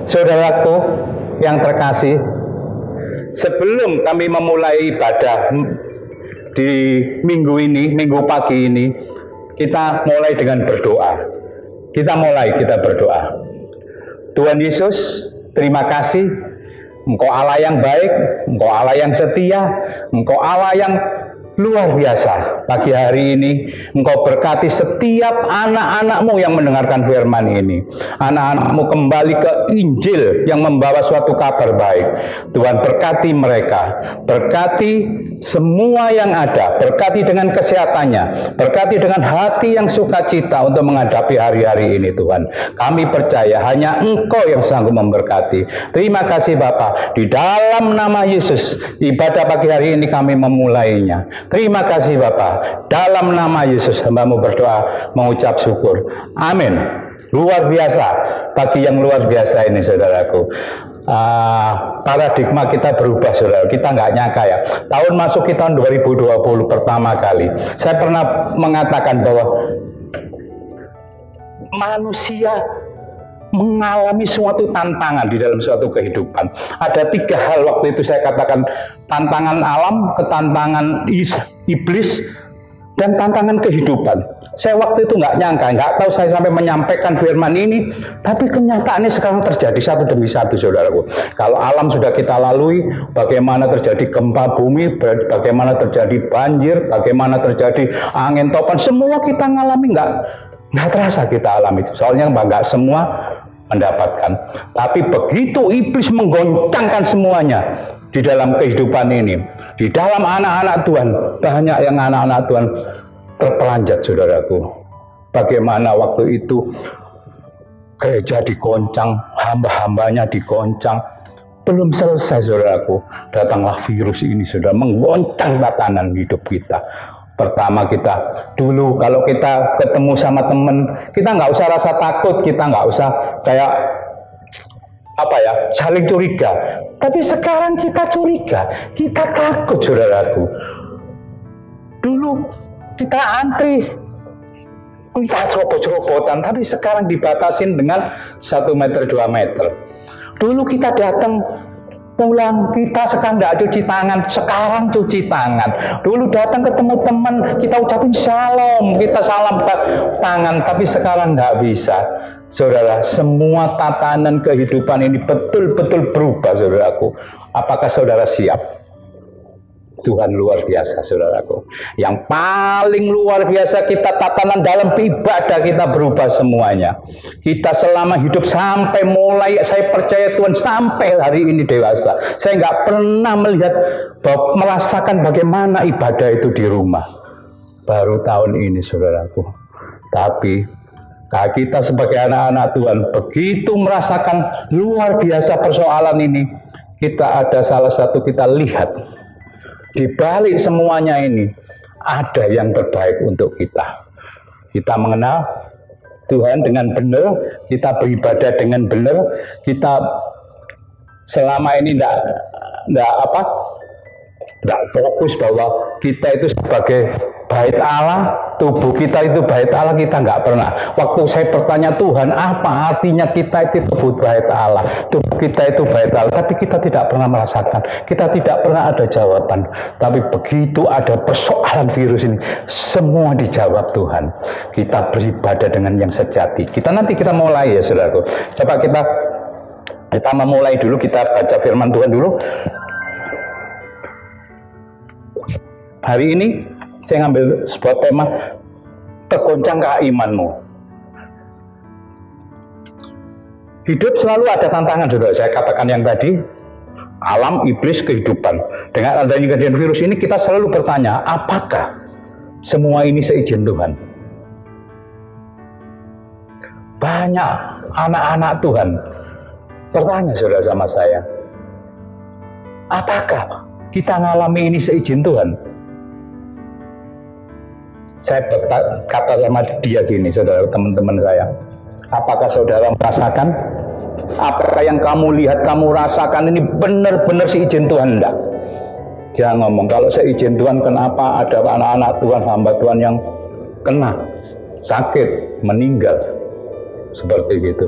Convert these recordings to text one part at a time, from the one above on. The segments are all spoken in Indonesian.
Saudaraku yang terkasih, sebelum kami memulai ibadah di minggu ini, minggu pagi ini, kita mulai dengan berdoa. Kita berdoa. Tuhan Yesus, terima kasih. Engkau Allah yang baik, Engkau Allah yang setia, Engkau Allah yang luar biasa. Pagi hari ini Engkau berkati setiap anak-anakmu yang mendengarkan firman ini. Anak-anakmu kembali ke Injil yang membawa suatu kabar baik. Tuhan berkati mereka, berkati semua yang ada, berkati dengan kesehatannya, berkati dengan hati yang sukacita untuk menghadapi hari-hari ini. Tuhan, kami percaya hanya Engkau yang sanggup memberkati. Terima kasih Bapa, di dalam nama Yesus ibadah pagi hari ini kami memulainya. Terima kasih Bapa, dalam nama Yesus hamba-Mu berdoa mengucap syukur. Amin. Luar biasa, pagi yang luar biasa ini saudaraku. Paradigma kita berubah saudara. Kita nggak nyangka ya, tahun masuk kita tahun 2020 pertama kali. Saya pernah mengatakan bahwa manusia mengalami suatu tantangan di dalam suatu kehidupan. Ada 3 hal waktu itu saya katakan: tantangan alam, ketantangan iblis, dan tantangan kehidupan. Saya waktu itu nggak nyangka, nggak tahu saya sampai menyampaikan firman ini, tapi kenyataannya sekarang terjadi satu demi satu saudaraku. Kalau alam sudah kita lalui, bagaimana terjadi gempa bumi, bagaimana terjadi banjir, bagaimana terjadi angin topan, semua kita ngalami, nggak terasa kita alami itu. Soalnya nggak semua mendapatkan. Tapi begitu iblis menggoncangkan semuanya di dalam kehidupan ini, di dalam anak-anak Tuhan, banyak yang anak-anak Tuhan terpelanjat saudaraku. Bagaimana waktu itu gereja digoncang, hamba-hambanya digoncang. Belum selesai saudaraku, datanglah virus ini sudah menggoncang tatanan hidup kita. Pertama kita dulu kalau kita ketemu sama temen, kita nggak usah rasa takut, kita nggak usah kayak saling curiga. Tapi sekarang kita curiga, kita takut saudaraku. Dulu kita antri, kita cerobot-cerobotan, tapi sekarang dibatasin dengan 1 meter 2 meter. Dulu kita datang pulang, kita sekarang nggak cuci tangan, sekarang cuci tangan. Dulu datang ketemu teman, kita ucapin shalom, kita salam tangan, tapi sekarang nggak bisa. Saudara, semua tatanan kehidupan ini betul-betul berubah saudaraku. Apakah saudara siap? Tuhan luar biasa saudaraku. Yang paling luar biasa kita tatanan dalam ibadah kita berubah semuanya. Kita selama hidup sampai mulai, saya percaya Tuhan sampai hari ini dewasa, saya nggak pernah merasakan bagaimana ibadah itu di rumah. Baru tahun ini saudaraku. Tapi kita sebagai anak-anak Tuhan begitu merasakan luar biasa persoalan ini. Kita ada salah satu, kita lihat di balik semuanya ini ada yang terbaik untuk kita. Kita mengenal Tuhan dengan benar, kita beribadah dengan benar, kita selama ini tidak fokus bahwa kita itu sebagai bait Allah, tubuh kita itu bait Allah, kita nggak pernah. Waktu saya bertanya Tuhan, apa artinya kita itu tubuh bait Allah, tubuh kita itu bait Allah, tapi kita tidak pernah merasakan, kita tidak pernah ada jawaban. Tapi begitu ada persoalan virus ini, semua dijawab Tuhan. Kita beribadah dengan yang sejati. Kita mulai ya saudaraku. Coba kita memulai dulu, kita baca firman Tuhan dulu. Hari ini saya ngambil sebuah tema, tergoncangkah imanmu. Hidup selalu ada tantangan saudara. Saya katakan yang tadi, alam, iblis, kehidupan. Dengan adanya kejadian virus ini kita selalu bertanya, apakah semua ini seizin Tuhan? Banyak anak-anak Tuhan bertanya saudara sama saya, apakah kita ngalami ini seizin Tuhan? Saya berkata sama dia gini, saudara, teman-teman saya, apakah saudara merasakan apa yang kamu lihat, kamu rasakan ini benar-benar seizin Tuhan? Enggak. Dia ngomong, kalau seizin Tuhan, kenapa ada anak-anak Tuhan, hamba Tuhan yang kena sakit, meninggal seperti gitu?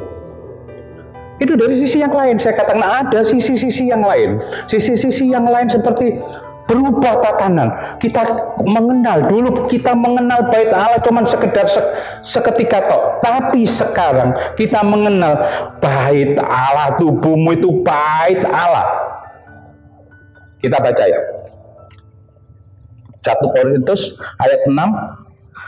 Itu dari sisi yang lain. Saya katakan ada sisi-sisi yang lain. Sisi-sisi yang lain seperti berubah tatanan. Kita mengenal dulu, kita mengenal bait Allah cuman sekedar seketika tok. Tapi sekarang kita mengenal bait Allah, tubuhmu itu bait Allah. Kita baca ya. 1 Korintus ayat 6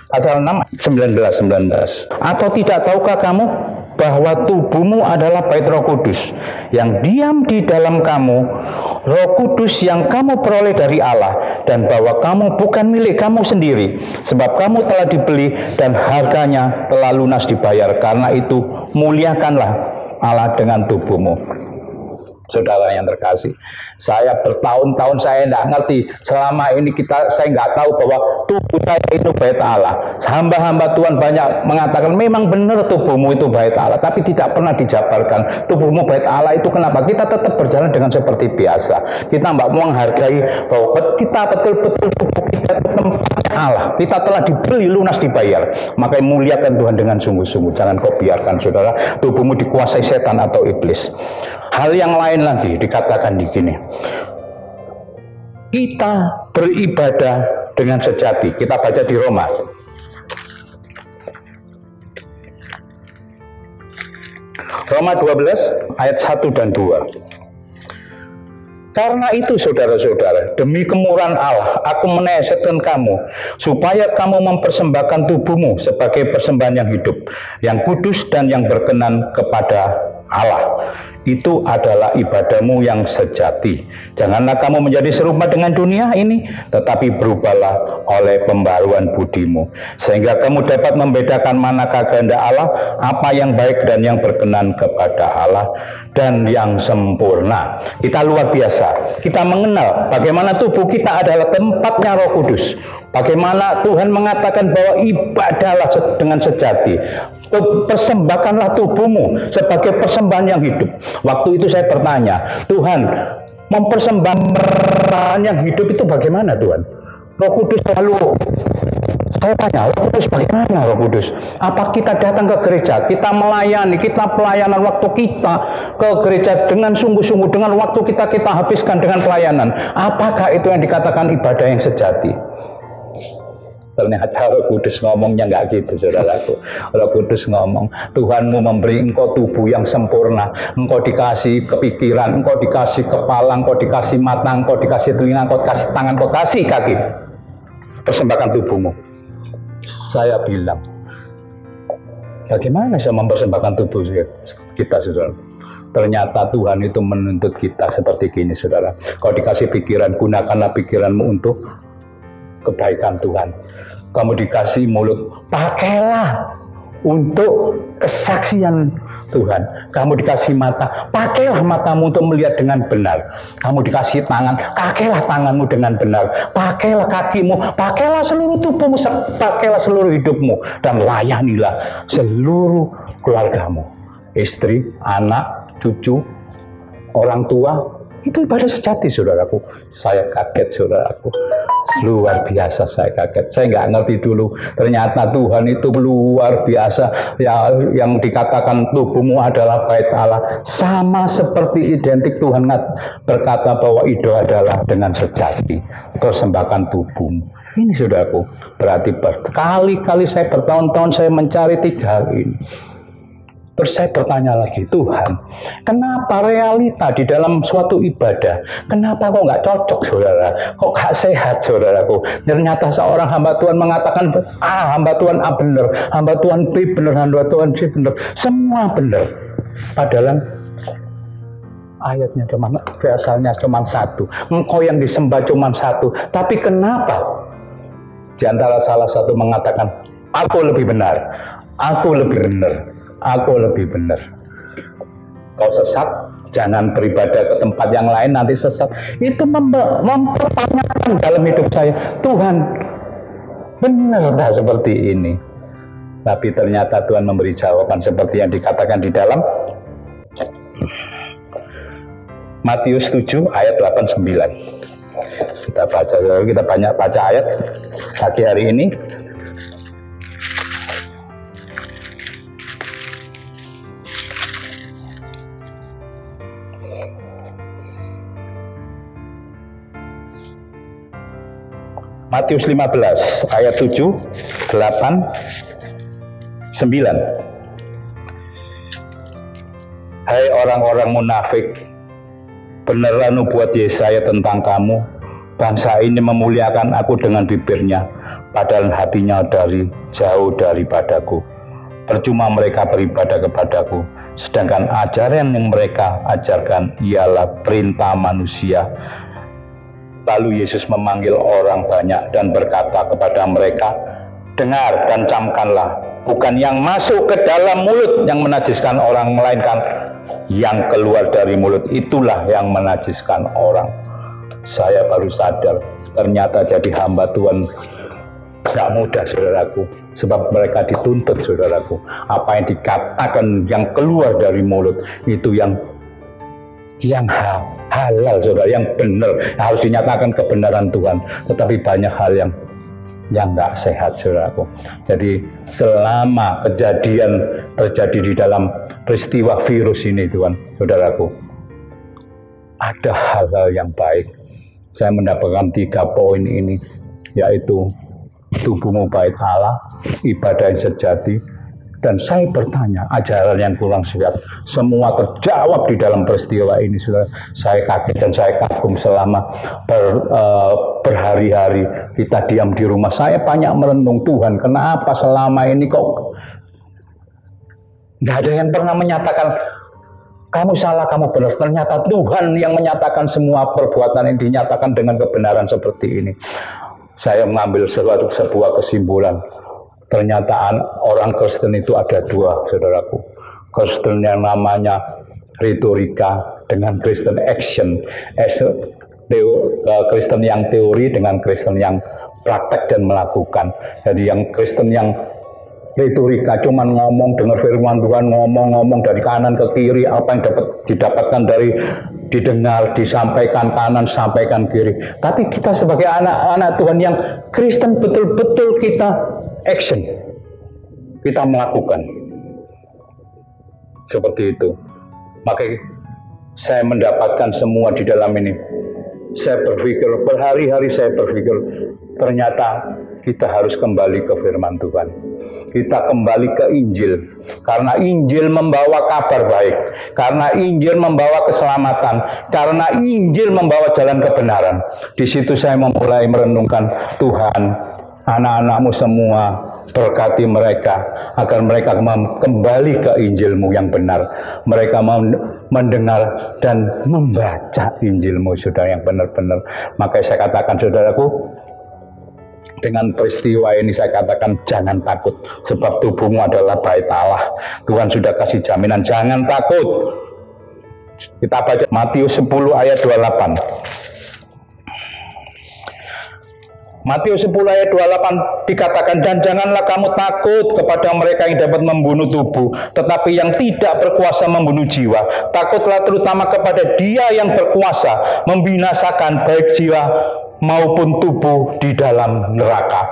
pasal 6 19. Atau tidak tahukah kamu bahwa tubuhmu adalah bait Roh Kudus yang diam di dalam kamu, Roh Kudus yang kamu peroleh dari Allah, dan bahwa kamu bukan milik kamu sendiri, sebab kamu telah dibeli dan harganya telah lunas dibayar. Karena itu muliakanlah Allah dengan tubuhmu. Saudara yang terkasih, saya bertahun-tahun saya tidak ngerti. Selama ini saya nggak tahu bahwa tubuh saya itu bait Allah. Hamba-hamba Tuhan banyak mengatakan memang benar tubuhmu itu bait Allah, tapi tidak pernah dijabarkan tubuhmu bait Allah itu kenapa? Kita tetap berjalan dengan seperti biasa. Kita nggak menghargai bahwa kita betul-betul tubuh kita itu tempatnya Allah. Kita telah dibeli lunas dibayar. Makanya muliakan Tuhan dengan sungguh-sungguh. Jangan kau biarkan saudara tubuhmu dikuasai setan atau iblis. Hal yang lain lagi dikatakan di sini. Kita beribadah dengan sejati. Kita baca di Roma. Roma 12 ayat 1 dan 2. Karena itu saudara-saudara, demi kemurahan Allah, aku menasihatkan kamu, supaya kamu mempersembahkan tubuhmu sebagai persembahan yang hidup, yang kudus dan yang berkenan kepada Allah. Itu adalah ibadahmu yang sejati. Janganlah kamu menjadi serupa dengan dunia ini, tetapi berubahlah oleh pembaruan budimu, sehingga kamu dapat membedakan manakah kehendak Allah, apa yang baik dan yang berkenan kepada Allah, dan yang sempurna. Kita luar biasa. Kita mengenal bagaimana tubuh kita adalah tempatnya Roh Kudus. Bagaimana Tuhan mengatakan bahwa ibadahlah dengan sejati. Persembahkanlah tubuhmu sebagai persembahan yang hidup. Waktu itu saya bertanya, Tuhan, mempersembahkan yang hidup itu bagaimana Tuhan? Roh Kudus selalu, saya tanya, Roh Kudus bagaimana Roh Kudus? Apa kita datang ke gereja, kita melayani, kita pelayanan waktu kita ke gereja dengan sungguh-sungguh, dengan waktu kita habiskan dengan pelayanan. Apakah itu yang dikatakan ibadah yang sejati? Ternyata Roh Kudus ngomongnya nggak gitu, saudaraku. Roh Kudus ngomong, Tuhanmu memberi engkau tubuh yang sempurna. Engkau dikasih kepikiran, engkau dikasih kepala, engkau dikasih mata, engkau dikasih telinga, engkau dikasih tangan, engkau kasih kaki. Persembahkan tubuhmu. Saya bilang, bagaimana saya mempersembahkan tubuh kita, saudara? Ternyata Tuhan itu menuntut kita seperti gini, saudara. Kau dikasih pikiran, gunakanlah pikiranmu untuk kebaikan Tuhan. Kamu dikasih mulut, pakailah untuk kesaksian Tuhan. Kamu dikasih mata, pakailah matamu untuk melihat dengan benar. Kamu dikasih tangan, pakailah tanganmu dengan benar. Pakailah kakimu, pakailah seluruh tubuhmu, pakailah seluruh hidupmu, dan layanilah seluruh keluargamu. Istri, anak, cucu, orang tua, itu ibadah sejati, saudaraku. Saya kaget, saudaraku. Luar biasa, saya kaget. Saya nggak ngerti dulu. Ternyata Tuhan itu luar biasa. Ya, yang dikatakan tubuhmu adalah bait Allah. Sama seperti identik Tuhan berkata bahwa itu adalah dengan sejati. Persembahkan tubuhmu. Ini saudaraku. Berarti berkali-kali saya bertahun-tahun saya mencari 3 hal ini. Terus saya bertanya lagi, Tuhan, kenapa realita di dalam suatu ibadah, kenapa kok nggak cocok, saudara? Kok nggak sehat, saudaraku? Ternyata seorang hamba Tuhan mengatakan, hamba Tuhan A benar, hamba Tuhan B benar, hamba Tuhan C benar, semua benar. Padahal ayatnya asalnya cuma 1. Engkau yang disembah cuma 1. Tapi kenapa? Di antara salah satu mengatakan, aku lebih benar, aku lebih benar. Aku lebih benar. Kau sesat, jangan beribadah ke tempat yang lain, nanti sesat. Itu mempertanyakan dalam hidup saya, Tuhan, benar tak seperti ini? Tapi ternyata Tuhan memberi jawaban seperti yang dikatakan di dalam Matius 7 ayat 8-9. Kita baca, kita banyak baca ayat pagi hari ini. Matius 15 ayat 7, 8, 9. Hai orang-orang munafik, beneran nubuat Yesaya tentang kamu. Bangsa ini memuliakan aku dengan bibirnya, padahal hatinya jauh daripadaku. Percuma mereka beribadah kepadaku, sedangkan ajaran yang mereka ajarkan ialah perintah manusia. Lalu Yesus memanggil orang banyak dan berkata kepada mereka, dengar dan camkanlah, bukan yang masuk ke dalam mulut yang menajiskan orang, melainkan yang keluar dari mulut itulah yang menajiskan orang. Saya baru sadar, ternyata jadi hamba Tuhan gak mudah, saudaraku, sebab mereka dituntut, saudaraku. Apa yang dikatakan yang keluar dari mulut itu yang halal, saudara, yang benar, harus dinyatakan kebenaran Tuhan. Tetapi banyak hal yang nggak sehat, saudaraku. Jadi selama kejadian terjadi di dalam peristiwa virus ini, Tuhan, saudaraku, ada hal-hal yang baik. Saya mendapatkan 3 poin ini, yaitu tubuhmu bait Allah, ibadah yang sejati, dan saya bertanya, ajaran yang kurang sehat, semua terjawab di dalam peristiwa ini. Saya kaget dan saya kagum selama berhari-hari kita diam di rumah. Saya banyak merenung, Tuhan, kenapa selama ini kok nggak ada yang pernah menyatakan kamu salah, kamu benar. Ternyata Tuhan yang menyatakan semua perbuatan ini dinyatakan dengan kebenaran seperti ini. Saya mengambil sebuah kesimpulan. Ternyata orang Kristen itu ada 2, saudaraku. Kristen yang namanya retorika dengan Kristen action. Kristen yang teori dengan Kristen yang praktek dan melakukan. Jadi yang Kristen yang retorika cuman ngomong, dengar firman Tuhan, ngomong dari kanan ke kiri, apa yang didapatkan dari didengar, disampaikan kanan, sampaikan kiri. Tapi kita sebagai anak-anak Tuhan yang Kristen, betul-betul kita action, kita melakukan seperti itu. Maka saya mendapatkan semua di dalam ini. Saya berpikir, berhari-hari saya berpikir, ternyata kita harus kembali ke firman Tuhan. Kita kembali ke Injil, karena Injil membawa kabar baik, karena Injil membawa keselamatan, karena Injil membawa jalan kebenaran. Di situ saya memulai merenungkan, Tuhan, anak-anakmu semua, berkati mereka agar mereka kembali ke Injilmu yang benar. Mereka mendengar dan membaca Injilmu, saudara, yang benar-benar. Maka saya katakan, saudaraku, dengan peristiwa ini saya katakan jangan takut, sebab tubuhmu adalah bait Allah. Tuhan sudah kasih jaminan, jangan takut. Kita baca Matius 10 ayat 28. Matius 10 ayat 28 dikatakan, dan janganlah kamu takut kepada mereka yang dapat membunuh tubuh, tetapi yang tidak berkuasa membunuh jiwa. Takutlah terutama kepada Dia yang berkuasa membinasakan baik jiwa maupun tubuh di dalam neraka.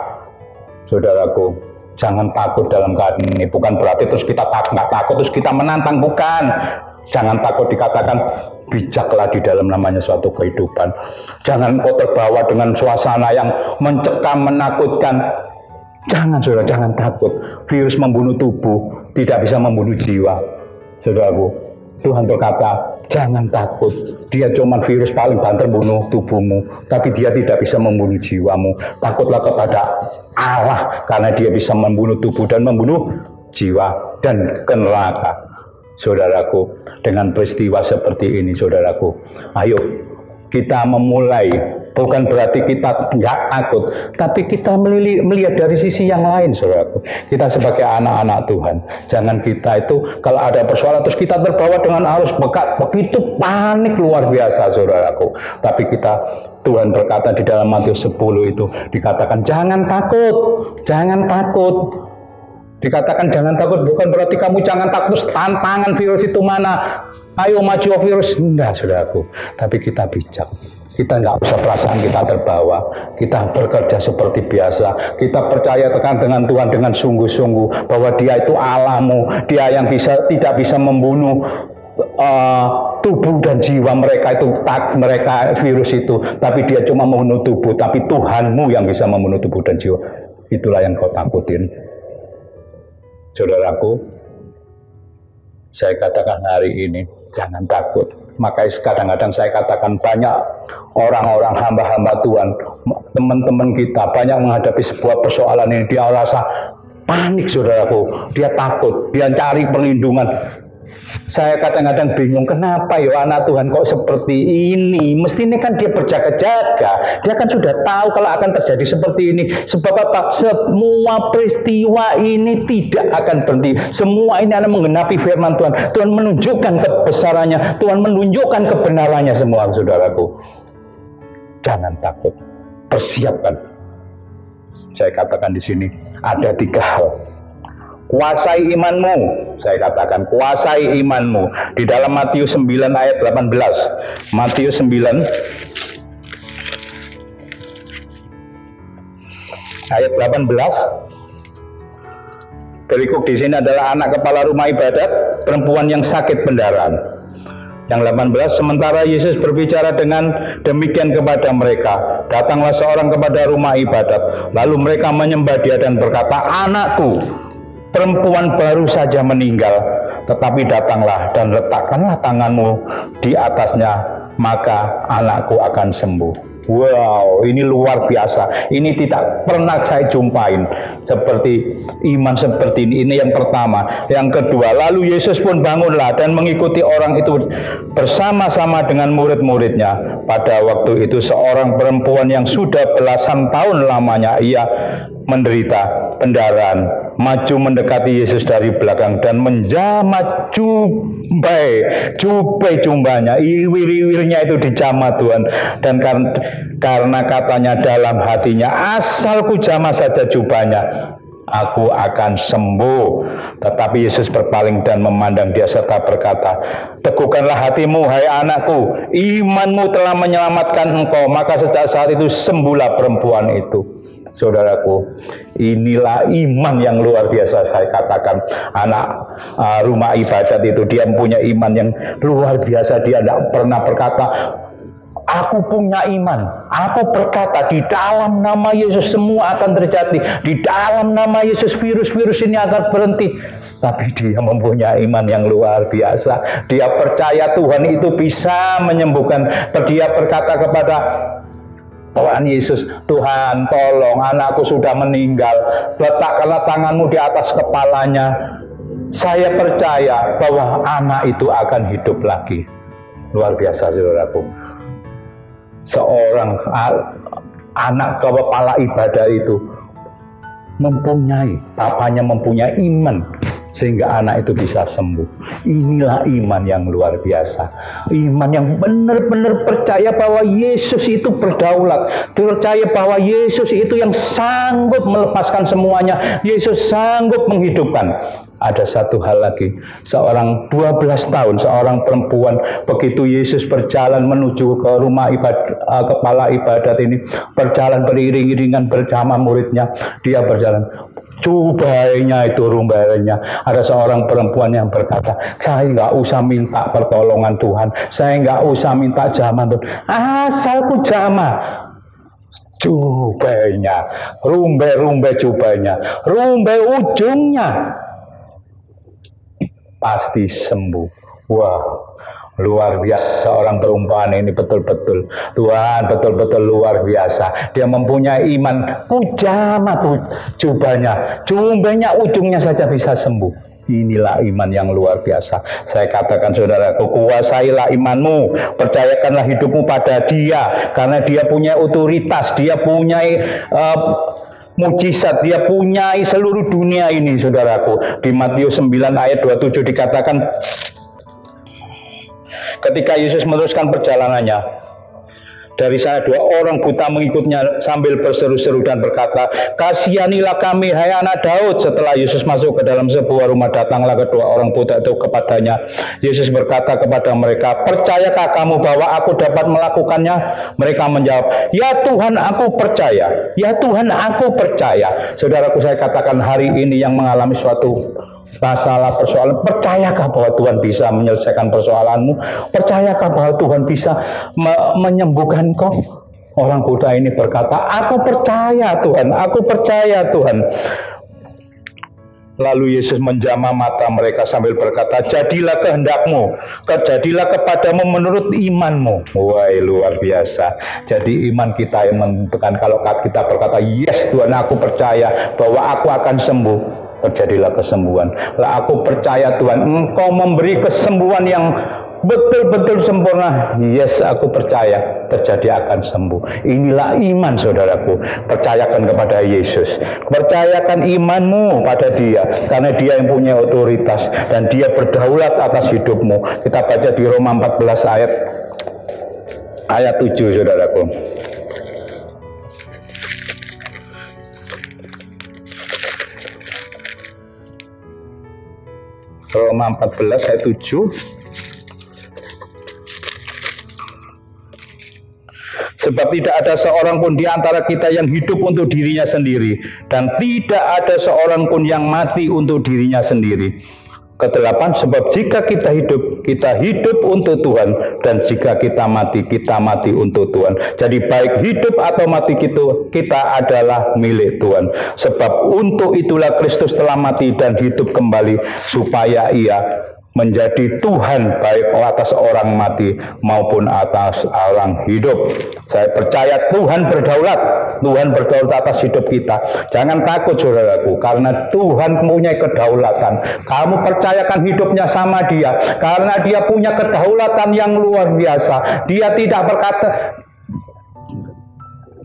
Saudaraku, jangan takut dalam keadaan ini. Bukan berarti terus kita nggak takut, terus kita menantang, bukan. Jangan takut, dikatakan bijaklah di dalam namanya suatu kehidupan. Jangan kau terbawa dengan suasana yang mencekam, menakutkan. Jangan, saudara, jangan takut. Virus membunuh tubuh, tidak bisa membunuh jiwa. Saudaraku, Tuhan berkata, jangan takut. Dia cuma virus paling banter bunuh tubuhmu, tapi dia tidak bisa membunuh jiwamu. Takutlah kepada Allah, karena Dia bisa membunuh tubuh dan membunuh jiwa dan ke neraka. Saudaraku, dengan peristiwa seperti ini, saudaraku, ayo kita memulai. Bukan berarti kita nggak takut, tapi kita melihat dari sisi yang lain, saudaraku. Kita sebagai anak-anak Tuhan, jangan kita itu kalau ada persoalan terus kita terbawa dengan arus begitu panik luar biasa, saudaraku. Tapi Tuhan berkata di dalam Matius 10 itu dikatakan jangan takut, jangan takut. Dikatakan jangan takut, bukan berarti kamu jangan takut tantangan virus itu mana, ayo maju virus, enggak, saudaraku. Tapi kita bijak, kita nggak usah perasaan kita terbawa, kita bekerja seperti biasa, kita percaya dengan Tuhan dengan sungguh-sungguh bahwa Dia itu Allahmu, Dia yang tidak bisa membunuh tubuh dan jiwa mereka itu, mereka virus itu, tapi dia cuma membunuh tubuh, tapi Tuhanmu yang bisa membunuh tubuh dan jiwa. Itulah yang kau takutin. Saudaraku, saya katakan hari ini, jangan takut. Makanya kadang-kadang saya katakan banyak orang-orang hamba-hamba Tuhan, teman-teman kita banyak menghadapi sebuah persoalan ini, dia rasa panik, saudaraku, dia takut, dia cari perlindungan. Saya kadang-kadang bingung, kenapa ya anak Tuhan kok seperti ini? Mestinya kan dia berjaga-jaga, dia kan sudah tahu kalau akan terjadi seperti ini. Sebab apa? Semua peristiwa ini tidak akan berhenti. Semua ini akan menggenapi firman Tuhan. Tuhan menunjukkan kebesarannya, Tuhan menunjukkan kebenarannya semua, saudaraku. Jangan takut, persiapkan. Saya katakan di sini ada 3 hal. Kuasai imanmu, saya katakan kuasai imanmu. Di dalam Matius 9 ayat 18. Matius 9 ayat 18. Berikut di sini adalah anak kepala rumah ibadat, perempuan yang sakit pendarahan. Yang 18, sementara Yesus berbicara dengan demikian kepada mereka, datanglah seorang kepada rumah ibadat, lalu mereka menyembah dia dan berkata, anakku perempuan baru saja meninggal, tetapi datanglah dan letakkanlah tanganmu di atasnya, maka anakku akan sembuh. Wow, ini luar biasa. Ini tidak pernah saya jumpain seperti iman seperti ini. Ini yang pertama. Yang kedua, lalu Yesus pun bangunlah dan mengikuti orang itu bersama-sama dengan murid-muridnya. Pada waktu itu seorang perempuan yang sudah belasan tahun lamanya ia menderita pendarahan, maju mendekati Yesus dari belakang dan menjamah jumbanya, iwir-iwirnya itu dijamah Tuhan. Dan karena katanya dalam hatinya, asal ku jamah saja jubahnya, aku akan sembuh. Tetapi Yesus berpaling dan memandang dia serta berkata, teguhkanlah hatimu, hai anakku, imanmu telah menyelamatkan engkau. Maka sejak saat itu sembuhlah perempuan itu. Saudaraku, inilah iman yang luar biasa. Saya katakan anak rumah ibadat itu, dia punya iman yang luar biasa. Dia tidak pernah berkata, aku punya iman, aku berkata di dalam nama Yesus semua akan terjadi, di dalam nama Yesus virus-virus ini akan berhenti. Tapi dia mempunyai iman yang luar biasa. Dia percaya Tuhan itu bisa menyembuhkan. Dia berkata kepada Tuhan Yesus, Tuhan tolong, anakku sudah meninggal, letakkanlah tanganmu di atas kepalanya. Saya percaya bahwa anak itu akan hidup lagi. Luar biasa, saudaraku. Seorang anak kepala ibadah itu papanya mempunyai iman sehingga anak itu bisa sembuh. Inilah iman yang luar biasa. Iman yang benar-benar percaya bahwa Yesus itu berdaulat, percaya bahwa Yesus itu yang sanggup melepaskan semuanya, Yesus sanggup menghidupkan. Ada satu hal lagi, seorang 12 tahun, seorang perempuan, begitu Yesus berjalan menuju ke rumah kepala ibadat ini, berjalan beriring-iringan bersama muridnya, dia berjalan, jubahnya itu rumbanya. Ada seorang perempuan yang berkata, saya nggak usah minta pertolongan Tuhan, saya nggak usah minta jamah Tuhan, asalku jamah jubahnya, rumbe jubahnya, rumbe ujungnya, pasti sembuh. Wah, luar biasa orang perumpamaan ini, betul-betul Tuhan betul-betul luar biasa. Dia mempunyai iman, jamah jubahnya ujungnya saja bisa sembuh. Inilah iman yang luar biasa. Saya katakan saudaraku, kuasailah imanmu, percayakanlah hidupmu pada dia, karena dia punya otoritas, dia punya mujizat, dia punyai seluruh dunia ini, saudaraku. Di Matius 9 ayat 27 dikatakan, ketika Yesus meneruskan perjalanannya, dari sana 2 orang buta mengikutnya sambil berseru-seru dan berkata, kasihanilah kami, hai anak Daud. Setelah Yesus masuk ke dalam sebuah rumah, datanglah kedua orang buta itu kepadanya. Yesus berkata kepada mereka, percayakah kamu bahwa aku dapat melakukannya? Mereka menjawab, ya Tuhan, aku percaya. Ya Tuhan, aku percaya. Saudaraku, saya katakan hari ini yang mengalami suatu masalah persoalan, percayakah bahwa Tuhan bisa menyelesaikan persoalanmu? Percayakah bahwa Tuhan bisa menyembuhkan kau? Orang buta ini berkata, aku percaya Tuhan, aku percaya Tuhan. Lalu Yesus menjamah mata mereka sambil berkata, jadilah kehendakmu, jadilah kepadamu menurut imanmu. Wah, luar biasa. Jadi iman kita yang menentukan. Kalau kita berkata, yes Tuhan, aku percaya bahwa aku akan sembuh, terjadilah kesembuhan. Lah aku percaya Tuhan, Engkau memberi kesembuhan yang betul-betul sempurna. Yes, aku percaya terjadi akan sembuh. Inilah iman saudaraku. Percayakan kepada Yesus. Percayakan imanmu pada Dia, karena Dia yang punya otoritas dan Dia berdaulat atas hidupmu. Kita baca di Roma 14 ayat 7 saudaraku. Roma 14 ayat 7. Sebab tidak ada seorang pun di antara kita yang hidup untuk dirinya sendiri, dan tidak ada seorang pun yang mati untuk dirinya sendiri. Kedelapan, sebab jika kita hidup untuk Tuhan, dan jika kita mati untuk Tuhan. Jadi baik hidup atau mati kita adalah milik Tuhan. Sebab untuk itulah Kristus telah mati dan hidup kembali, supaya Ia menjadi Tuhan baik atas orang mati maupun atas orang hidup. Saya percaya Tuhan berdaulat atas hidup kita. Jangan takut saudaraku, karena Tuhan punya kedaulatan. Kamu percayakan hidupnya sama Dia, karena Dia punya kedaulatan yang luar biasa. Dia tidak berkata,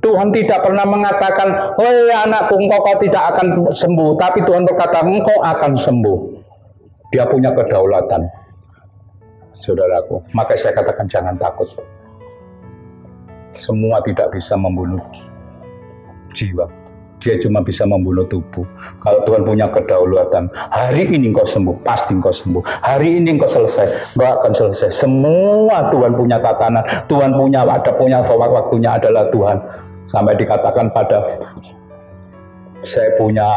Tuhan tidak pernah mengatakan, "Hei anakku, engkau tidak akan sembuh," tapi Tuhan berkata, "Engkau akan sembuh." Dia punya kedaulatan, saudaraku. Maka saya katakan jangan takut. Semua tidak bisa membunuh jiwa. Dia cuma bisa membunuh tubuh. Kalau Tuhan punya kedaulatan, hari ini engkau sembuh, pasti engkau sembuh. Hari ini engkau selesai, engkau akan selesai. Semua Tuhan punya tatanan. Tuhan punya waktunya adalah Tuhan. Sampai dikatakan saya punya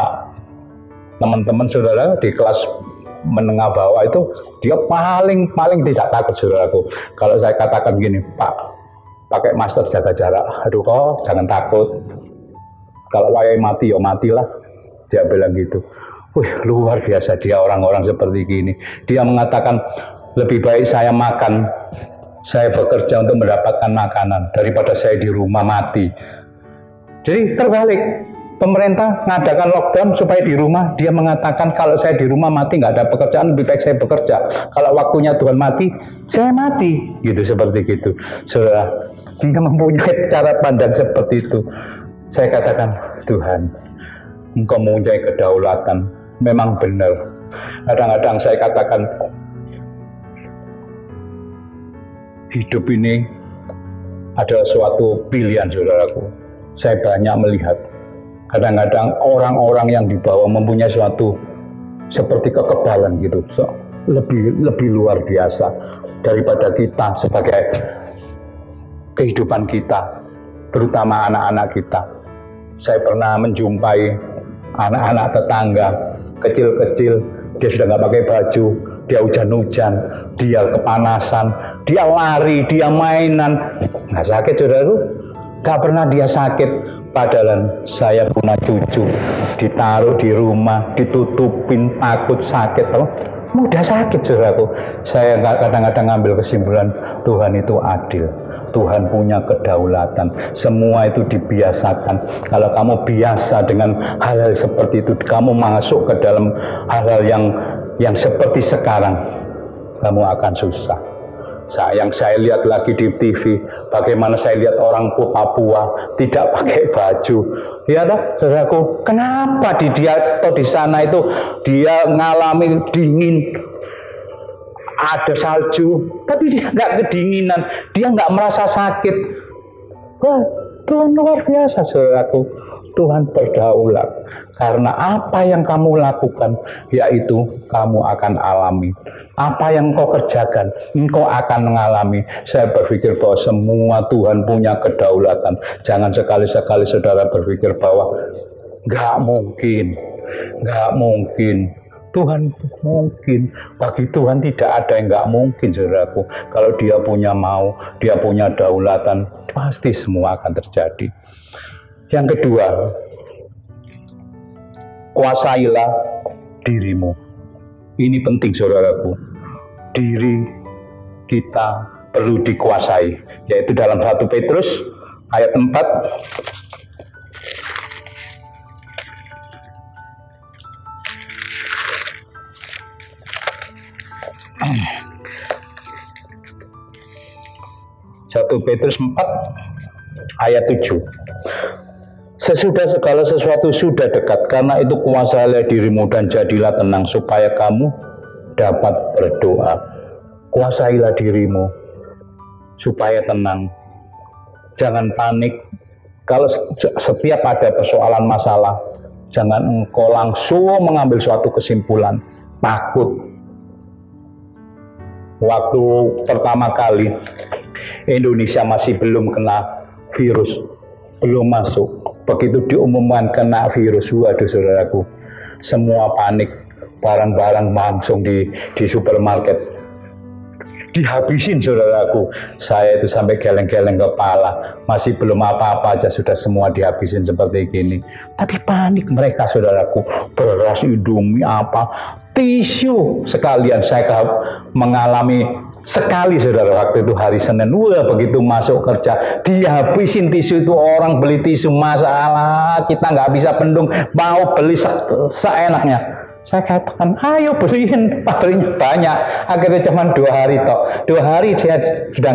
teman-teman saudara di kelas menengah bawah itu, dia paling tidak takut saudaraku. Kalau saya katakan gini, Pak, pakai masker jaga jarak, aduh kok jangan takut, kalau wayai mati ya matilah, dia bilang gitu. Wih, luar biasa dia orang-orang seperti gini. Dia mengatakan lebih baik saya makan, saya bekerja untuk mendapatkan makanan daripada saya di rumah mati. Jadi terbalik. Pemerintah mengadakan lockdown supaya di rumah. Dia mengatakan kalau saya di rumah mati, nggak ada pekerjaan, lebih baik saya bekerja. Kalau waktunya Tuhan mati, saya mati. Gitu, seperti gitu. Saudara, dia mempunyai cara pandang seperti itu. Saya katakan, Tuhan, Engkau mempunyai kedaulatan. Memang benar. Kadang-kadang saya katakan, hidup ini adalah suatu pilihan, saudaraku. Saya banyak melihat kadang-kadang orang-orang yang di bawah mempunyai suatu seperti kekebalan gitu, lebih luar biasa daripada kita sebagai kehidupan kita, terutama anak-anak kita. Saya pernah menjumpai anak-anak tetangga kecil-kecil, dia sudah nggak pakai baju, dia hujan-hujan, dia kepanasan, dia lari, dia mainan, nggak sakit saudaraku, nggak pernah dia sakit. Padahal saya punya cucu, ditaruh di rumah, ditutupin, takut sakit, mudah sakit saudaraku. Saya kadang-kadang ngambil kesimpulan, Tuhan itu adil, Tuhan punya kedaulatan, semua itu dibiasakan. Kalau kamu biasa dengan hal-hal seperti itu, kamu masuk ke dalam hal-hal yang seperti sekarang, kamu akan susah. Yang saya lihat lagi di TV, bagaimana saya lihat orang Papua tidak pakai baju. Ya toh, saudaraku, kenapa dia atau di sana itu dia ngalami dingin, ada salju, tapi dia nggak kedinginan, dia nggak merasa sakit. Wah, Tuhan luar biasa, saudaraku. Tuhan berdaulat. Karena apa yang kamu lakukan, yaitu kamu akan alami. Apa yang kau kerjakan, engkau akan mengalami. Saya berpikir bahwa semua Tuhan punya kedaulatan. Jangan sekali-sekali saudara berpikir bahwa nggak mungkin Tuhan mungkin, bagi Tuhan tidak ada yang nggak mungkin, saudaraku. Kalau Dia punya mau, Dia punya daulatan, pasti semua akan terjadi. Yang kedua, kuasailah dirimu. Ini penting, saudaraku. Diri kita perlu dikuasai, yaitu dalam 1 Petrus ayat 4. 1 Petrus 4 ayat 7. Sesudah segala sesuatu sudah dekat, karena itu kuasailah dirimu dan jadilah tenang supaya kamu dapat berdoa. Kuasailah dirimu supaya tenang. Jangan panik. Kalau setiap ada persoalan masalah, jangan engkau langsung mengambil suatu kesimpulan. Takut. Waktu pertama kali Indonesia masih belum kena virus, belum masuk. Begitu diumumkan kena virus, waduh saudaraku, semua panik, barang-barang langsung di supermarket dihabisin, saudaraku. Saya itu sampai geleng-geleng kepala, masih belum apa-apa aja sudah semua dihabisin seperti gini. Tapi panik mereka, saudaraku, beras, Indomie, apa, tisu sekalian. Saya mengalami sekali, saudara, waktu itu hari Senin. Wah, begitu masuk kerja dihabisin tisu itu. Orang beli tisu, masalah kita nggak bisa bendung, mau beli seenaknya. Saya katakan, ayo beliin, pabriknya banyak. Akhirnya cuma 2 hari toh. 2 hari saya sudah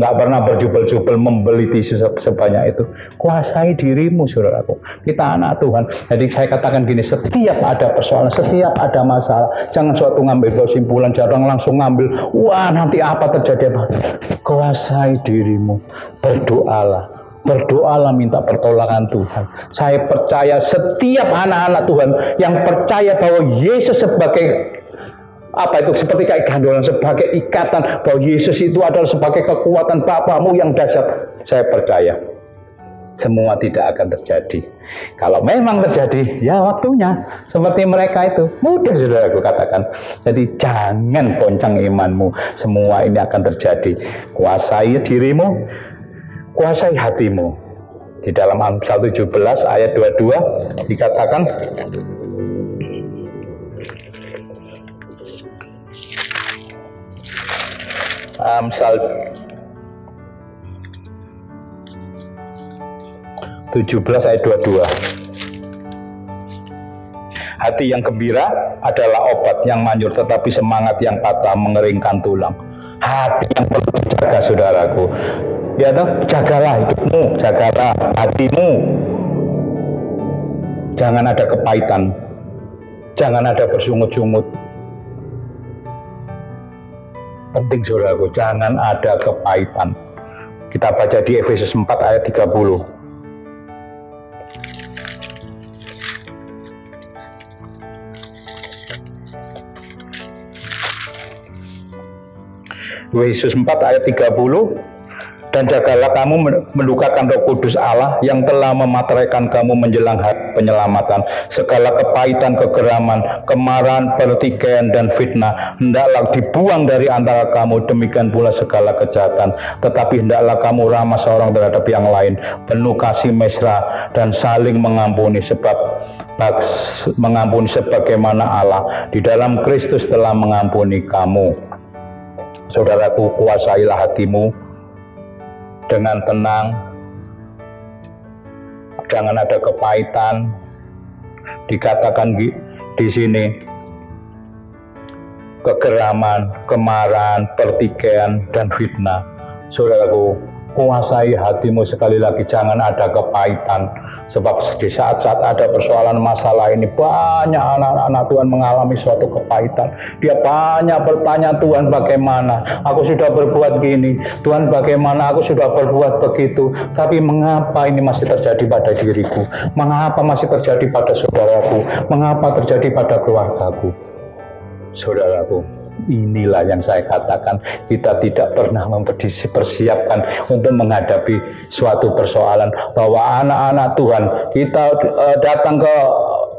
nggak pernah berjubel-jubel membeli tisu sebanyak itu. Kuasai dirimu, saudaraku. Kita anak Tuhan. Jadi saya katakan gini, setiap ada persoalan, setiap ada masalah, jangan suatu ngambil kesimpulan, jangan langsung ngambil, wah nanti apa terjadi. Kuasai dirimu, berdoalah. Berdoalah, minta pertolongan Tuhan. Saya percaya setiap anak-anak Tuhan yang percaya bahwa Yesus sebagai apa itu, seperti kayak gandolan, sebagai ikatan, bahwa Yesus itu adalah sebagai kekuatan Bapamu yang dahsyat. Saya percaya semua tidak akan terjadi. Kalau memang terjadi, ya waktunya. Seperti mereka itu, mudah sudah aku katakan. Jadi jangan goncang imanmu. Semua ini akan terjadi. Kuasai dirimu, kuasai hatimu. Di dalam Amsal 17 ayat 22 dikatakan, Amsal 17 ayat 22. Hati yang gembira adalah obat yang manjur, tetapi semangat yang patah mengeringkan tulang. Hati yang perlu dijaga, saudaraku. Ya toh, jagalah hidupmu, jagalah hatimu. Jangan ada kepahitan, jangan ada bersungut-sungut. Penting, saudaraku, jangan ada kepahitan. Kita baca di Efesus 4 ayat 30. Efesus 4 ayat 30. Dan jagalah kamu mendukakan Roh Kudus Allah yang telah memateraikan kamu menjelang hari penyelamatan. Segala kepahitan, kegeraman, kemarahan, pertikaian, dan fitnah hendaklah dibuang dari antara kamu. Demikian pula segala kejahatan. Tetapi hendaklah kamu ramah seorang terhadap yang lain, penuh kasih mesra, dan saling mengampuni, mengampuni sebagaimana Allah di dalam Kristus telah mengampuni kamu. Saudaraku, kuasailah hatimu dengan tenang, jangan ada kepahitan. Dikatakan di sini, kegeraman, kemarahan, pertikaian, dan fitnah. Saudaraku, kuasai hatimu. Sekali lagi, jangan ada kepahitan. Sebab di saat-saat ada persoalan masalah ini, banyak anak-anak Tuhan mengalami suatu kepahitan. Dia banyak bertanya, Tuhan bagaimana? Aku sudah berbuat gini. Tuhan bagaimana? Aku sudah berbuat begitu. Tapi mengapa ini masih terjadi pada diriku? Mengapa masih terjadi pada saudaraku? Mengapa terjadi pada keluargaku? Saudaraku, inilah yang saya katakan, kita tidak pernah mempersiapkan untuk menghadapi suatu persoalan. Bahwa anak-anak Tuhan, kita datang ke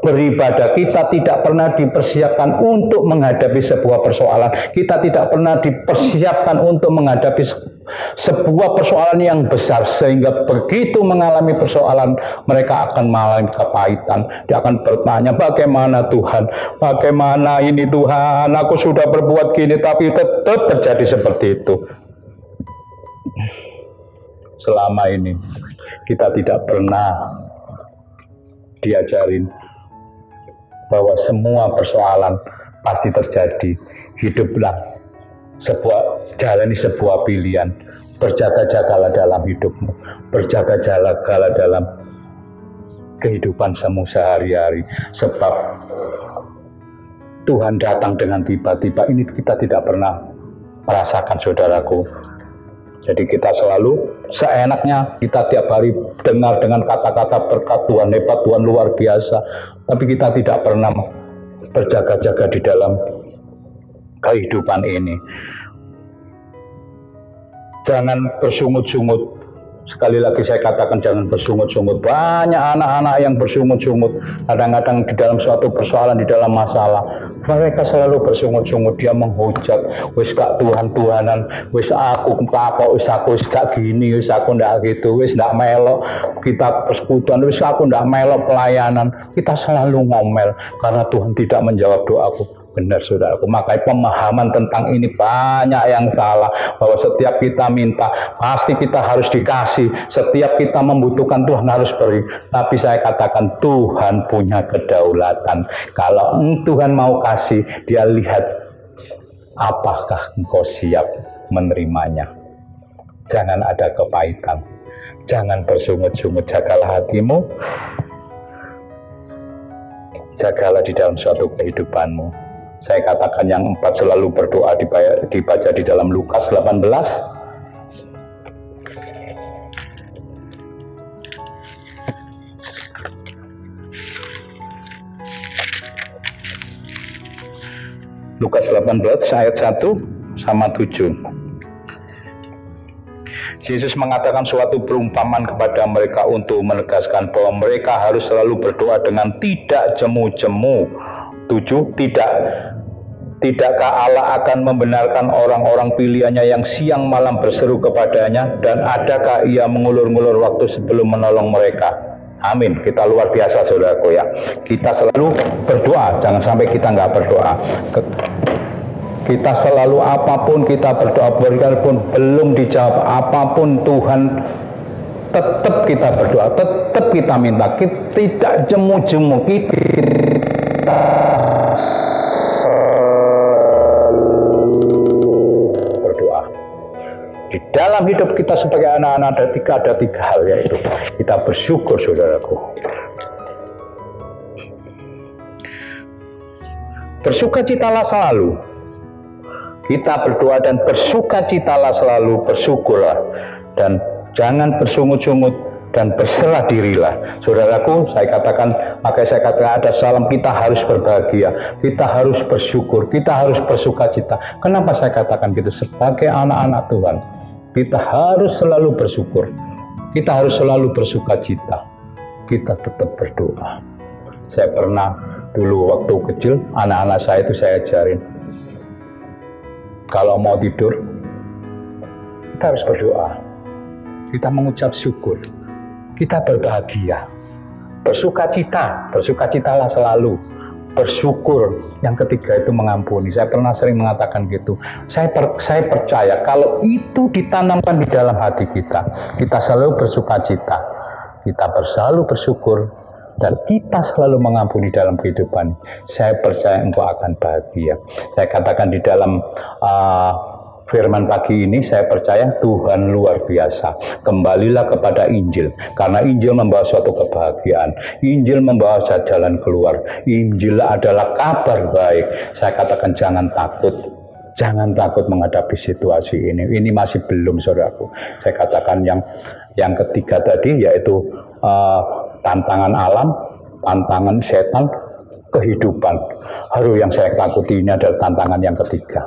beribadah, kita tidak pernah dipersiapkan untuk menghadapi sebuah persoalan. Kita tidak pernah dipersiapkan untuk menghadapi sebuah persoalan yang besar, sehingga begitu mengalami persoalan mereka akan mengalami kepahitan. Dia akan bertanya, bagaimana Tuhan, bagaimana ini Tuhan, aku sudah berbuat gini tapi tetap terjadi seperti itu. Selama ini kita tidak pernah diajarin bahwa semua persoalan pasti terjadi. Hiduplah jalani sebuah pilihan. Berjaga-jagalah dalam hidupmu, berjaga-jagalah dalam kehidupan semu sehari-hari, sebab Tuhan datang dengan tiba-tiba. Ini kita tidak pernah merasakan, saudaraku. Jadi kita selalu seenaknya, kita tiap hari dengar dengan kata-kata berkat Tuhan hebat, Tuhan luar biasa, tapi kita tidak pernah berjaga-jaga di dalam kehidupan ini. Jangan bersungut-sungut. Sekali lagi saya katakan, jangan bersungut-sungut. Banyak anak-anak yang bersungut-sungut. Kadang-kadang di dalam suatu persoalan, di dalam masalah, mereka selalu bersungut-sungut. Dia menghujat, wis gak Tuhan-Tuhanan, wis aku apa, wis aku wis gak gini, wis aku ndak gitu, wis ndak melok kita persekutuan, wis aku ndak melok pelayanan. Kita selalu ngomel karena Tuhan tidak menjawab doaku. Benar, saudaraku. Makanya pemahaman tentang ini banyak yang salah, bahwa setiap kita minta pasti kita harus dikasih, setiap kita membutuhkan Tuhan harus beri. Tapi saya katakan, Tuhan punya kedaulatan. Kalau Tuhan mau kasih, Dia lihat apakah engkau siap menerimanya. Jangan ada kepahitan, jangan bersungut-sungut. Jagalah hatimu, jagalah di dalam suatu kehidupanmu. Saya katakan yang 4 selalu berdoa, dibaca di dalam Lukas 18. Lukas 18 ayat 1 sama 7. Yesus mengatakan suatu perumpamaan kepada mereka untuk menegaskan bahwa mereka harus selalu berdoa dengan tidak jemu-jemu. 7. Tidakkah Allah akan membenarkan orang-orang pilihannya yang siang malam berseru kepadanya, dan adakah Ia mengulur-ngulur waktu sebelum menolong mereka? Amin. Kita luar biasa, saudaraku ya. Kita selalu berdoa, jangan sampai kita nggak berdoa. Kita selalu apapun kita berdoa, berkali-kali belum dijawab apapun Tuhan, tetap kita berdoa, tetap kita minta, kita tidak jemu-jemu, kita berdoa. Di dalam hidup kita sebagai anak-anak ada tiga hal, yaitu kita bersyukur, saudaraku. Bersukacitalah selalu. Kita berdoa dan bersukacitalah selalu, bersyukurlah, dan jangan bersungut-sungut dan berserah dirilah. Saudaraku, saya katakan, makanya saya katakan ada salam, kita harus berbahagia, kita harus bersyukur, kita harus bersukacita. Kenapa saya katakan gitu? Sebagai anak-anak Tuhan, kita harus selalu bersyukur, kita harus selalu bersukacita, kita tetap berdoa. Saya pernah dulu waktu kecil, anak-anak saya itu saya ajarin, kalau mau tidur, kita harus berdoa, kita mengucap syukur, kita berbahagia, bersukacitalah selalu, bersyukur. Yang ketiga itu mengampuni. Saya pernah sering mengatakan gitu. Saya percaya kalau itu ditanamkan di dalam hati kita, kita selalu bersukacita, kita selalu bersyukur, dan kita selalu mengampuni dalam kehidupan. Saya percaya engkau akan bahagia. Saya katakan di dalam firman pagi ini, saya percaya Tuhan luar biasa. Kembalilah kepada Injil, karena Injil membawa suatu kebahagiaan. Injil membawa jalan keluar. Injil adalah kabar baik. Saya katakan jangan takut. Jangan takut menghadapi situasi ini. Ini masih belum, saudaraku. Saya katakan yang ketiga tadi, yaitu tantangan alam, tantangan setan, kehidupan. Yang saya takuti ini adalah tantangan yang ketiga.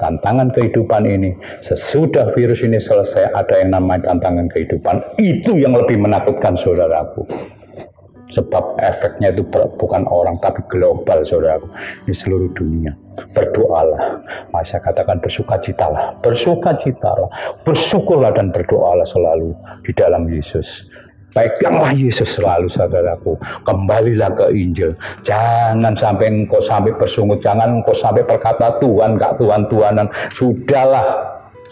Tantangan kehidupan ini, sesudah virus ini selesai, ada yang namanya tantangan kehidupan. Itu yang lebih menakutkan, saudaraku. Sebab efeknya itu bukan orang, tapi global, saudaraku, di seluruh dunia. Berdoalah, saya katakan bersukacitalah, bersyukurlah dan berdoalah selalu di dalam Yesus. Peganglah Yesus selalu, saudaraku. Kembalilah ke Injil. Jangan sampai engkau sampai bersungut, jangan engkau sampai berkata Tuhan, gak Tuhan-Tuhanan. Sudahlah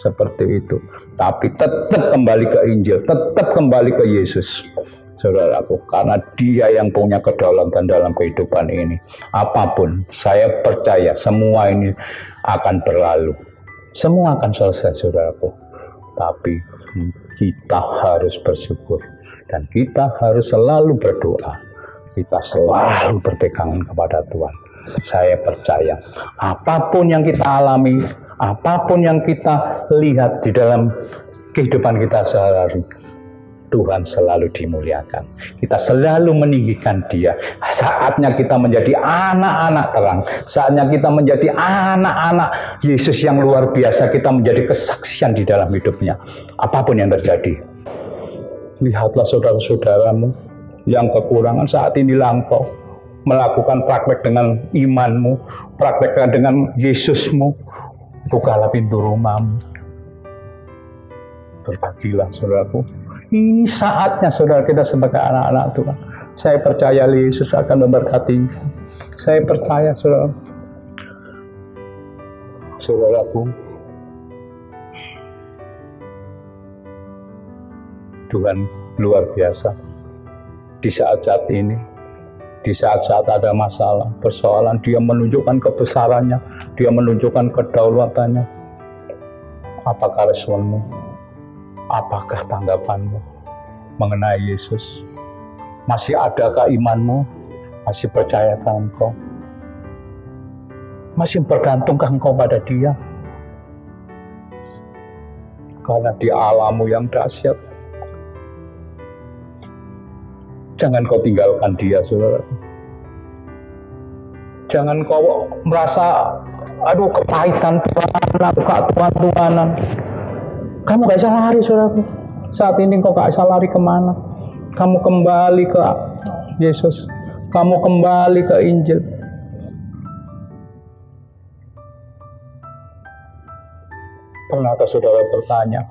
seperti itu. Tapi tetap kembali ke Injil, tetap kembali ke Yesus, saudaraku, karena Dia yang punya kedaulatan dalam kehidupan ini. Apapun, saya percaya semua ini akan berlalu, semua akan selesai, saudaraku. Tapi kita harus bersyukur dan kita harus selalu berdoa. Kita selalu berpegangan kepada Tuhan. Saya percaya apapun yang kita alami, apapun yang kita lihat di dalam kehidupan kita sehari-hari, Tuhan selalu dimuliakan. Kita selalu meninggikan Dia. Saatnya kita menjadi anak-anak terang. Saatnya kita menjadi anak-anak Yesus yang luar biasa. Kita menjadi kesaksian di dalam hidupnya. Apapun yang terjadi. Lihatlah saudara-saudaramu yang kekurangan saat ini lampau. Melakukan praktek dengan imanmu. Praktekkan dengan Yesusmu. Bukalah pintu rumahmu. Berbagilah, saudaraku. Ini saatnya, saudara, kita sebagai anak-anak Tuhan. Saya percaya Yesus akan memberkati. Saya percaya, saudara. Saudaraku, Tuhan luar biasa. Di saat-saat ini, di saat-saat ada masalah, persoalan, Dia menunjukkan kebesarannya, Dia menunjukkan kedaulatannya. Apakah responmu? Apakah tanggapanmu mengenai Yesus? Masih adakah imanmu? Masih percayakah engkau? Masih bergantungkah engkau pada Dia? Karena di alammu yang dahsyat, jangan kau tinggalkan Dia, saudara. Jangan kau merasa, aduh, kepahitan Tuhan-Tuhanan. Kamu gak bisa lari, saudaraku. Saat ini kau gak bisa lari kemana. Kamu kembali ke Yesus. Kamu kembali ke Injil. Pernahkah saudara bertanya,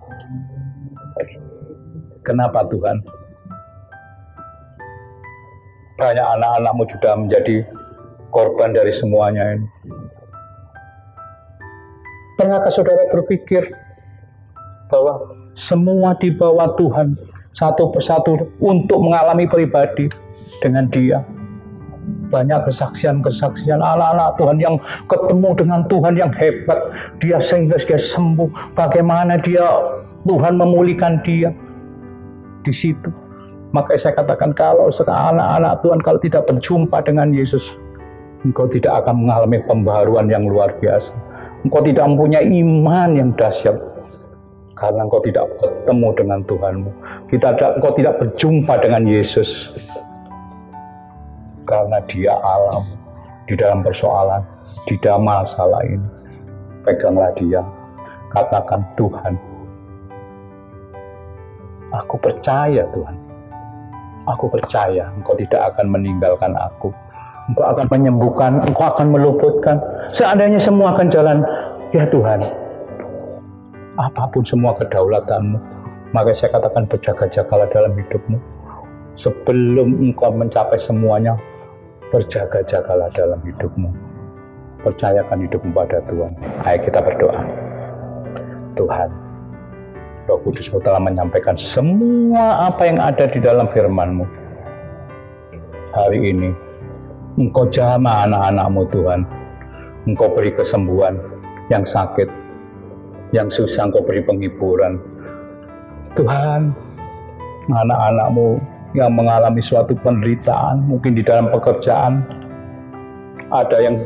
kenapa Tuhan banyak anak-anakmu juga menjadi korban dari semuanya ini? Pernahkah saudara berpikir bahwa semua di bawah Tuhan satu persatu untuk mengalami pribadi dengan Dia? Banyak kesaksian-kesaksian anak-anak Tuhan yang ketemu dengan Tuhan yang hebat. Dia sehingga dia sembuh. Bagaimana Tuhan memulihkan dia di situ. Maka saya katakan, kalau sekarang anak-anak Tuhan kalau tidak berjumpa dengan Yesus, engkau tidak akan mengalami pembaharuan yang luar biasa. Engkau tidak mempunyai iman yang dahsyat. Karena engkau tidak ketemu dengan Tuhanmu. Engkau tidak berjumpa dengan Yesus. Karena Dia alam di dalam persoalan, di dalam masalah ini. Peganglah Dia. Katakan, Tuhan, aku percaya Tuhan. Aku percaya Engkau tidak akan meninggalkan aku. Engkau akan menyembuhkan, Engkau akan meluputkan. Seandainya semua akan jalan, ya Tuhan, apapun semua kedaulatanmu, maka saya katakan berjaga-jagalah dalam hidupmu. Sebelum engkau mencapai semuanya, berjaga-jagalah dalam hidupmu. Percayakan hidupmu pada Tuhan. Ayo kita berdoa. Tuhan, Roh Kudus-Mu telah menyampaikan semua apa yang ada di dalam firman-Mu. Hari ini, Engkau jamah anak-anak-Mu Tuhan. Engkau beri kesembuhan yang sakit, yang susah Engkau beri penghiburan. Tuhan, anak-anak-Mu yang mengalami suatu penderitaan, mungkin di dalam pekerjaan, ada yang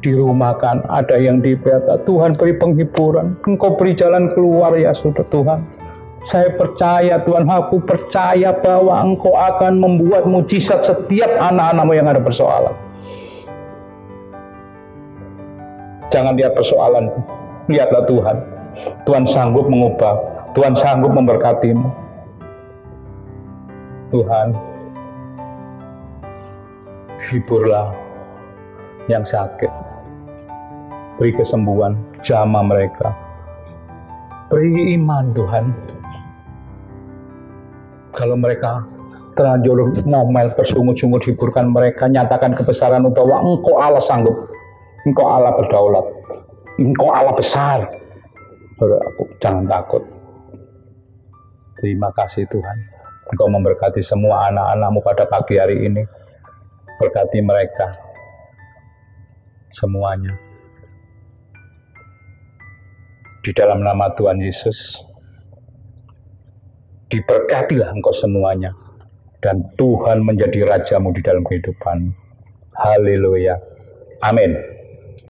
dirumahkan, ada yang di PHK, Tuhan beri penghiburan, Engkau beri jalan keluar ya sudah Tuhan. Saya percaya Tuhan, aku percaya bahwa Engkau akan membuat mujizat setiap anak-anak-Mu yang ada persoalan. Jangan lihat persoalan, lihatlah Tuhan. Tuhan sanggup mengubah, Tuhan sanggup memberkatimu. Tuhan, hiburlah yang sakit, beri kesembuhan, jamah mereka, beri iman Tuhan. Kalau mereka terlanjur ngomel, bersungut-sungut, hiburkan mereka, nyatakan kebesaran bahwa Engkau Allah sanggup, Engkau Allah berdaulat, Engkau Allah besar. Saudaraku, jangan takut. Terima kasih Tuhan, Engkau memberkati semua anak-anak-Mu pada pagi hari ini. Berkati mereka semuanya. Di dalam nama Tuhan Yesus, diberkatilah engkau semuanya. Dan Tuhan menjadi rajamu di dalam kehidupan. Haleluya. Amin.